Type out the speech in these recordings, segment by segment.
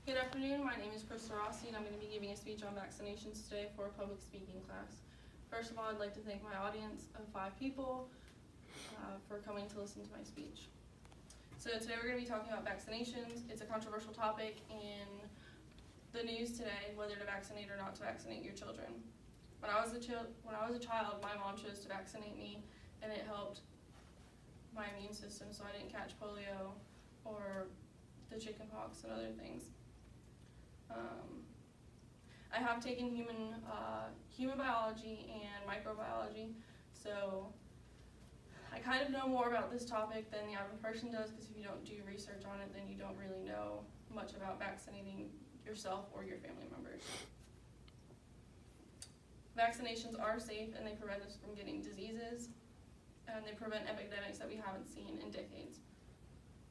Good afternoon, my name is Krista Rossi and I'm going to be giving a speech on vaccinations today for a public speaking class. First of all, I'd like to thank my audience of 5 people for coming to listen to my speech. So today we're going to be talking about vaccinations. It's a controversial topic in the news today, whether to vaccinate or not to vaccinate your children. When I was a child, my mom chose to vaccinate me and it helped my immune system so I didn't catch polio or the chickenpox and other things. I have taken human biology and microbiology, so I kind of know more about this topic than the average person does, because if you don't do research on it, then you don't really know much about vaccinating yourself or your family members. Vaccinations are safe and they prevent us from getting diseases, and they prevent epidemics that we haven't seen in decades.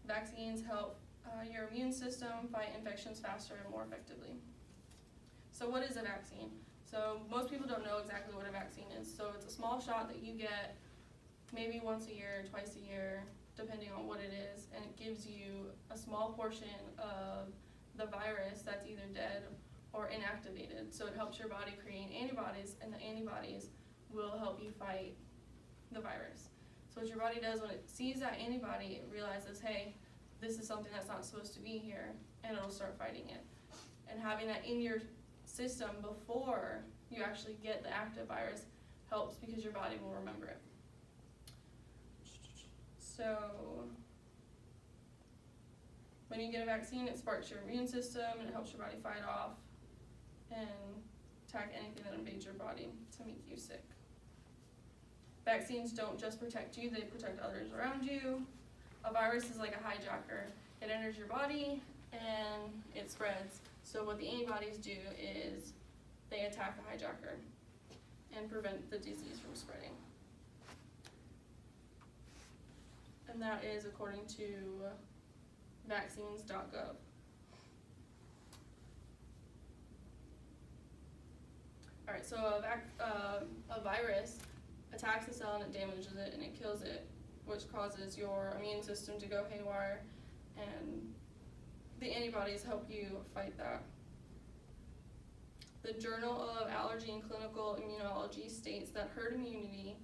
Vaccines help your immune system fight infections faster and more effectively. So what is a vaccine? So most people don't know exactly what a vaccine is. So it's a small shot that you get maybe once a year, twice a year, depending on what it is, and it gives you a small portion of the virus that's either dead or inactivated. So it helps your body create antibodies, and the antibodies will help you fight the virus. So what your body does when it sees that antibody, it realizes, hey, this is something that's not supposed to be here, and it'll start fighting it. And having that in your system before you actually get the active virus helps, because your body will remember it. So when you get a vaccine, it sparks your immune system and it helps your body fight off and attack anything that invades your body to make you sick. Vaccines don't just protect you, they protect others around you. A virus is like a hijacker. It enters your body and it spreads. So what the antibodies do is they attack the hijacker and prevent the disease from spreading. And that is according to vaccines.gov. Alright, so a virus attacks the cell and it damages it and it kills it, which causes your immune system to go haywire, and the antibodies help you fight that. The Journal of Allergy and Clinical Immunology states that herd immunity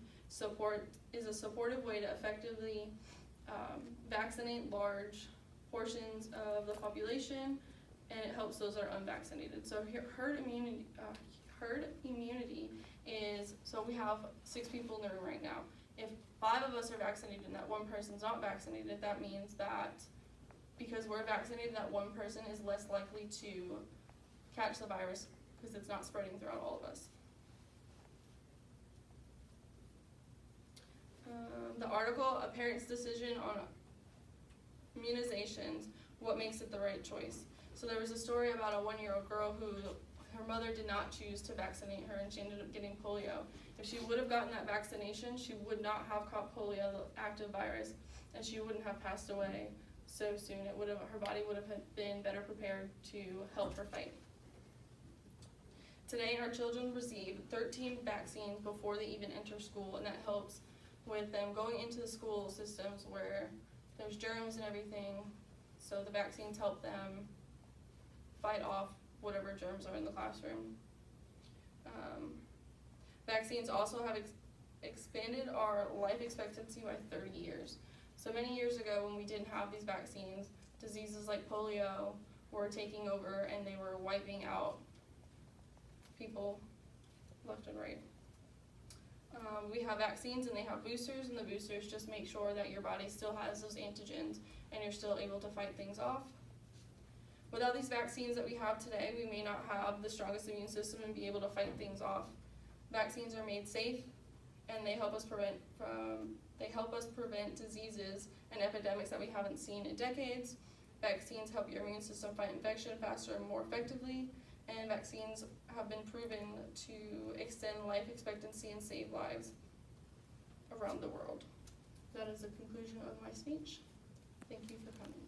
is a supportive way to effectively vaccinate large portions of the population, and it helps those that are unvaccinated. So herd immunity is, so we have 6 people in the room right now. If 5 of us are vaccinated and that one person's not vaccinated, that means that because we're vaccinated, that one person is less likely to catch the virus because it's not spreading throughout all of us. The article, A Parent's Decision on Immunizations, What Makes It the Right Choice. So there was a story about a 1-year-old girl who her mother did not choose to vaccinate her, and she ended up getting polio. If she would have gotten that vaccination, she would not have caught polio, the active virus, and she wouldn't have passed away so soon. Her body would have been better prepared to help her fight. Today, our children receive 13 vaccines before they even enter school, and that helps with them going into the school systems where there's germs and everything, so the vaccines help them fight off whatever germs are in the classroom. Vaccines also have expanded our life expectancy by 30 years. So many years ago, when we didn't have these vaccines, diseases like polio were taking over and they were wiping out people left and right. We have vaccines and they have boosters, and the boosters just make sure that your body still has those antigens and you're still able to fight things off. Without these vaccines that we have today, we may not have the strongest immune system and be able to fight things off. Vaccines are made safe, and they help us prevent diseases and epidemics that we haven't seen in decades. Vaccines help your immune system fight infection faster and more effectively, and vaccines have been proven to extend life expectancy and save lives around the world. That is the conclusion of my speech. Thank you for coming.